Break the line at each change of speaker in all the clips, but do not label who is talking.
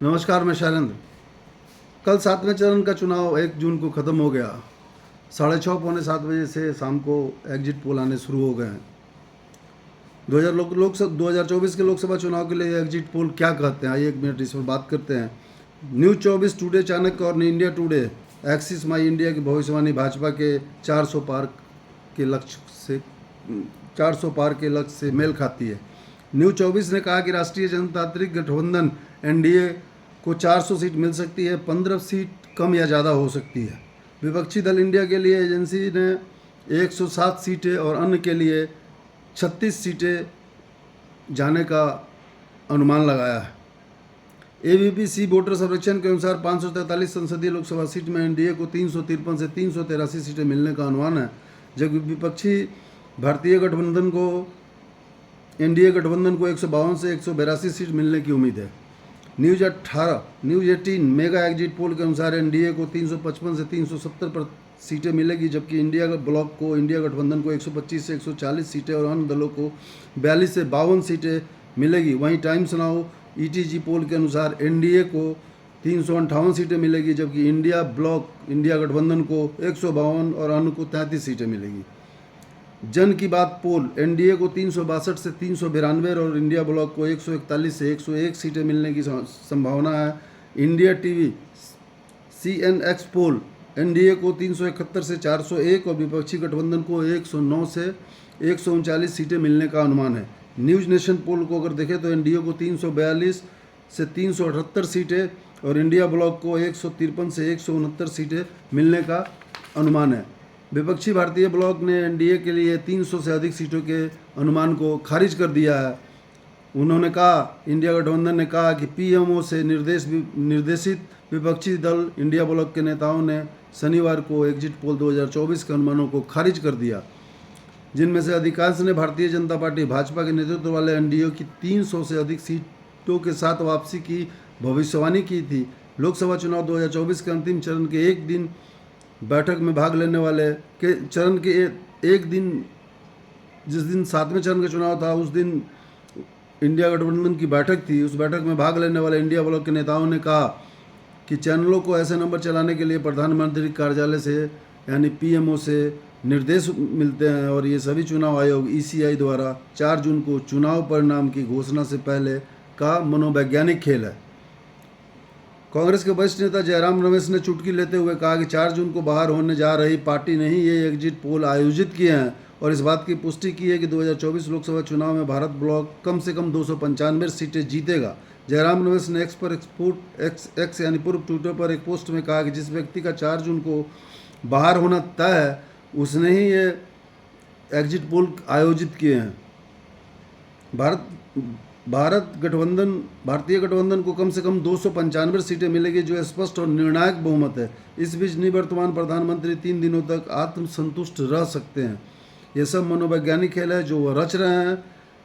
नमस्कार, मैं शैलेंद्र। कल 7वें चरण का चुनाव 1 जून को ख़त्म हो गया। 6:30 पौने 7 बजे से शाम को एग्जिट पोल आने शुरू हो गए हैं। 2024 के लोकसभा चुनाव के लिए एग्जिट पोल क्या कहते हैं, आइए 1 मिनट इस पर बात करते हैं। न्यूज़ 24 टुडे, चाणक्य और इंडिया टुडे, एक्सिस माई इंडिया की भविष्यवाणी भाजपा के 400 पार के लक्ष्य से मेल खाती है। न्यूज़ 24 ने कहा कि राष्ट्रीय जनतांत्रिक गठबंधन एनडीए को 400 सीट मिल सकती है, 15 सीट कम या ज़्यादा हो सकती है। विपक्षी दल इंडिया के लिए एजेंसी ने 107 सीटें और अन्य के लिए 36 सीटें जाने का अनुमान लगाया है। एबीपी वोटर सर्वेक्षण के अनुसार 543 संसदीय लोकसभा सीट में एनडीए को 353 से 383 सीटें मिलने का अनुमान है, जबकि विपक्षी भारतीय गठबंधन को एनडीए गठबंधन को 152 से 182 सीट मिलने की उम्मीद है। न्यूज़ 18 मेगा एग्जिट पोल के अनुसार एनडीए को 355 से 370 पर सीटें मिलेगी, जबकि इंडिया ब्लॉक को इंडिया गठबंधन को 125 से 140 सीटें और अन्य दलों को 42 से 52 सीटें मिलेगी। वहीं टाइम्स नाउ ईटीजी पोल के अनुसार एनडीए को 358 सीटें मिलेगी, जबकि इंडिया ब्लॉक इंडिया गठबंधन को 152 और अन्य को 33 सीटें मिलेगी। जन की बात पोल एनडीए को 362 से 392 और इंडिया ब्लॉक को 141 से 101 सीटें मिलने की संभावना है। इंडिया टीवी सीएनएक्स पोल एनडीए को 371 से 401 और विपक्षी गठबंधन को 109 से 139 सीटें मिलने का अनुमान है। न्यूज़ नेशन पोल को अगर देखें तो एनडीए को 342 से 378 सीटें और इंडिया ब्लॉक को 153 से 169 सीटें मिलने का अनुमान है। विपक्षी भारतीय ब्लॉक ने एनडीए के लिए 300 से अधिक सीटों के अनुमान को खारिज कर दिया है। उन्होंने कहा, इंडिया गठबंधन ने कहा कि पीएमओ से निर्देशित विपक्षी दल इंडिया ब्लॉक के नेताओं ने शनिवार को एग्जिट पोल 2024 के अनुमानों को खारिज कर दिया, जिनमें से अधिकांश ने भारतीय जनता पार्टी भाजपा के नेतृत्व वाले एनडीए की 300 से अधिक सीटों के साथ वापसी की भविष्यवाणी की थी। लोकसभा चुनाव 2024 के अंतिम चरण के एक दिन बैठक में भाग लेने वाले के चरण के एक दिन, जिस दिन 7वें चरण का चुनाव था, उस दिन इंडिया गठबंधन की बैठक थी। उस बैठक में भाग लेने वाले इंडिया ब्लॉक के नेताओं ने कहा कि चैनलों को ऐसे नंबर चलाने के लिए प्रधानमंत्री कार्यालय से यानी पीएमओ से निर्देश मिलते हैं और ये सभी चुनाव आयोग ईसीआई द्वारा 4 जून को चुनाव परिणाम की घोषणा से पहले का मनोवैज्ञानिक खेल है। कांग्रेस के वरिष्ठ नेता जयराम रमेश ने चुटकी लेते हुए कहा कि 4 जून को बाहर होने जा रही पार्टी ने ही ये एग्जिट पोल आयोजित किए हैं और इस बात की पुष्टि की है कि 2024 लोकसभा चुनाव में भारत ब्लॉक कम से कम 295 सीटें जीतेगा। जयराम रमेश ने एक्स यानी पूर्व ट्विटर पर एक पोस्ट में कहा कि जिस व्यक्ति का 4 जून को बाहर होना तय है, उसने ही ये एग्जिट पोल आयोजित किए हैं। भारतीय गठबंधन को कम से कम 295 सीटें मिलेगी, जो स्पष्ट और निर्णायक बहुमत है। इस बीच निवर्तमान प्रधानमंत्री 3 दिनों तक आत्मसंतुष्ट रह सकते हैं। ये सब मनोवैज्ञानिक खेल है जो वह रच रहे हैं,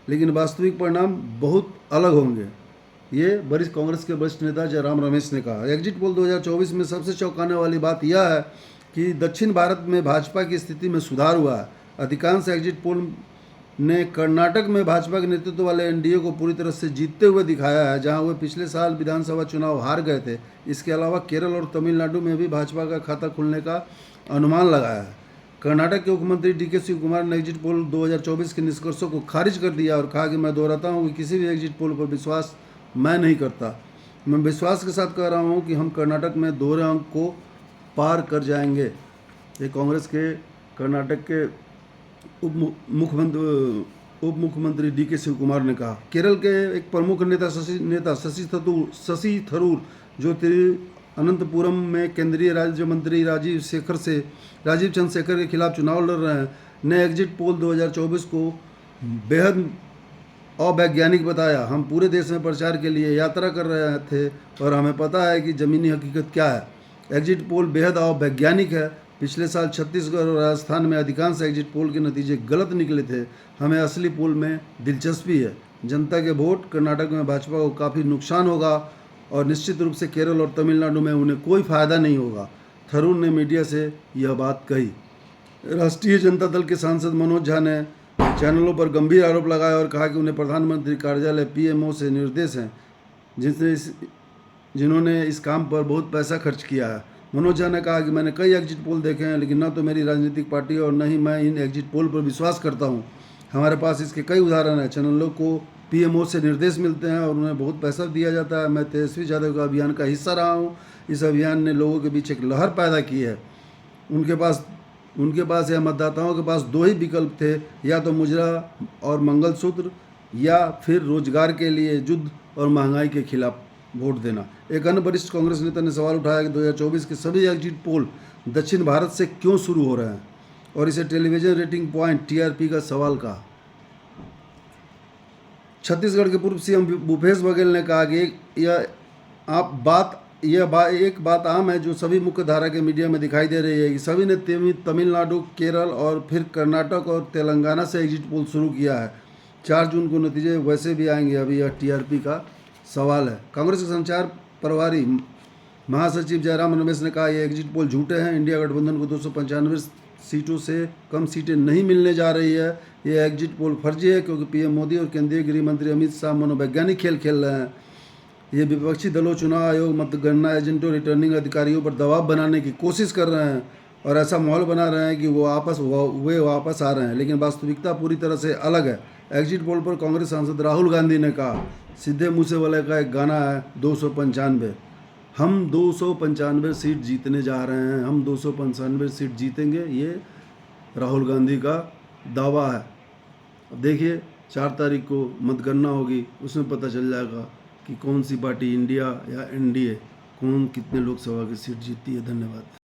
लेकिन वास्तविक परिणाम बहुत अलग होंगे, ये वरिष्ठ कांग्रेस के वरिष्ठ नेता जयराम रमेश ने कहा। एग्जिट पोल 2024 में सबसे चौंकाने वाली बात यह है कि दक्षिण भारत में भाजपा की स्थिति में सुधार हुआ है। अधिकांश एग्जिट पोल ने कर्नाटक में भाजपा के नेतृत्व वाले एनडीए को पूरी तरह से जीतते हुए दिखाया है, जहां वे पिछले साल विधानसभा चुनाव हार गए थे। इसके अलावा केरल और तमिलनाडु में भी भाजपा का खाता खुलने का अनुमान लगाया है। कर्नाटक के मुख्यमंत्री डीके शिवकुमार ने एग्जिट पोल 2024 के निष्कर्षों को खारिज कर दिया और कहा कि मैं दोहराता हूं कि किसी भी एग्जिट पोल पर विश्वास मैं नहीं करता। मैं विश्वास के साथ कह रहा हूं कि हम कर्नाटक में दोहरे अंक को पार कर जाएंगे। ये कांग्रेस के कर्नाटक के उप मुख्यमंत्री डीके शिवकुमार ने कहा। केरल के एक प्रमुख नेता शशि थरूर, जो तिरुअनंतपुरम में केंद्रीय राज्य मंत्री राजीव चंद्रशेखर के खिलाफ चुनाव लड़ रहे हैं, ने एग्जिट पोल 2024 को बेहद अवैज्ञानिक बताया। हम पूरे देश में प्रचार के लिए यात्रा कर रहे थे और हमें पता है कि ज़मीनी हकीकत क्या है। एग्जिट पोल बेहद अवैज्ञानिक है। पिछले साल छत्तीसगढ़ और राजस्थान में अधिकांश एग्जिट पोल के नतीजे गलत निकले थे। हमें असली पोल में दिलचस्पी है। जनता के वोट कर्नाटक में भाजपा को काफ़ी नुकसान होगा और निश्चित रूप से केरल और तमिलनाडु में उन्हें कोई फायदा नहीं होगा। थरूर ने मीडिया से यह बात कही। राष्ट्रीय जनता दल के सांसद मनोज झा ने चैनलों पर गंभीर आरोप लगाया और कहा कि उन्हें प्रधानमंत्री कार्यालय पीएमओ से निर्देश हैं, जिन्होंने इस काम पर बहुत पैसा खर्च किया है। मनोज झा ने कहा कि मैंने कई एग्जिट पोल देखे हैं, लेकिन न तो मेरी राजनीतिक पार्टी और न ही मैं इन एग्जिट पोल पर विश्वास करता हूँ। हमारे पास इसके कई उदाहरण हैं। चैनलों को पीएमओ से निर्देश मिलते हैं और उन्हें बहुत पैसा दिया जाता है। मैं तेजस्वी यादव का अभियान का हिस्सा रहा हूँ। इस अभियान ने लोगों के बीच एक लहर पैदा की है। उनके पास या मतदाताओं के पास दो ही विकल्प थे, या तो मुजरा और मंगलसूत्र, या फिर रोजगार के लिए युद्ध और महंगाई के खिलाफ वोट देना। एक अन्य वरिष्ठ कांग्रेस नेता ने सवाल उठाया कि 2024 के सभी एग्जिट पोल दक्षिण भारत से क्यों शुरू हो रहे हैं और इसे टेलीविजन रेटिंग पॉइंट टीआरपी का सवाल कहा। छत्तीसगढ़ के पूर्व सीएम भूपेश बघेल ने कहा कि एक बात आम है जो सभी मुख्य धारा के मीडिया में दिखाई दे रही है कि सभी ने तमिलनाडु, केरल और फिर कर्नाटक और तेलंगाना से एग्जिट पोल शुरू किया है। 4 जून को नतीजे वैसे भी आएंगे। अभी यह टीआरपी का सवाल है। कांग्रेस के संचार प्रभारी महासचिव जयराम रमेश ने कहा, ये एग्जिट पोल झूठे हैं। इंडिया गठबंधन को 295 सीटों से कम सीटें नहीं मिलने जा रही है। ये एग्जिट पोल फर्जी है क्योंकि पीएम मोदी और केंद्रीय गृह मंत्री अमित शाह मनोवैज्ञानिक खेल खेल रहे हैं। ये विपक्षी दलों, चुनाव आयोग, मतगणना एजेंटों, रिटर्निंग अधिकारियों पर दबाव बनाने की कोशिश कर रहे हैं और ऐसा माहौल बना रहे हैं कि वे वापस आ रहे हैं, लेकिन वास्तविकता पूरी तरह से अलग है। एग्जिट पोल पर कांग्रेस सांसद राहुल गांधी ने कहा, सीधे मूसेवाले का एक गाना है 295, हम 295 सीट जीतने जा रहे हैं, हम 295 सीट जीतेंगे, ये राहुल गांधी का दावा है। अब देखिए 4 तारीख को मतगणना होगी, उसमें पता चल जाएगा कि कौन सी पार्टी, इंडिया या एनडीए, कौन कितने लोकसभा की सीट जीतती है। धन्यवाद।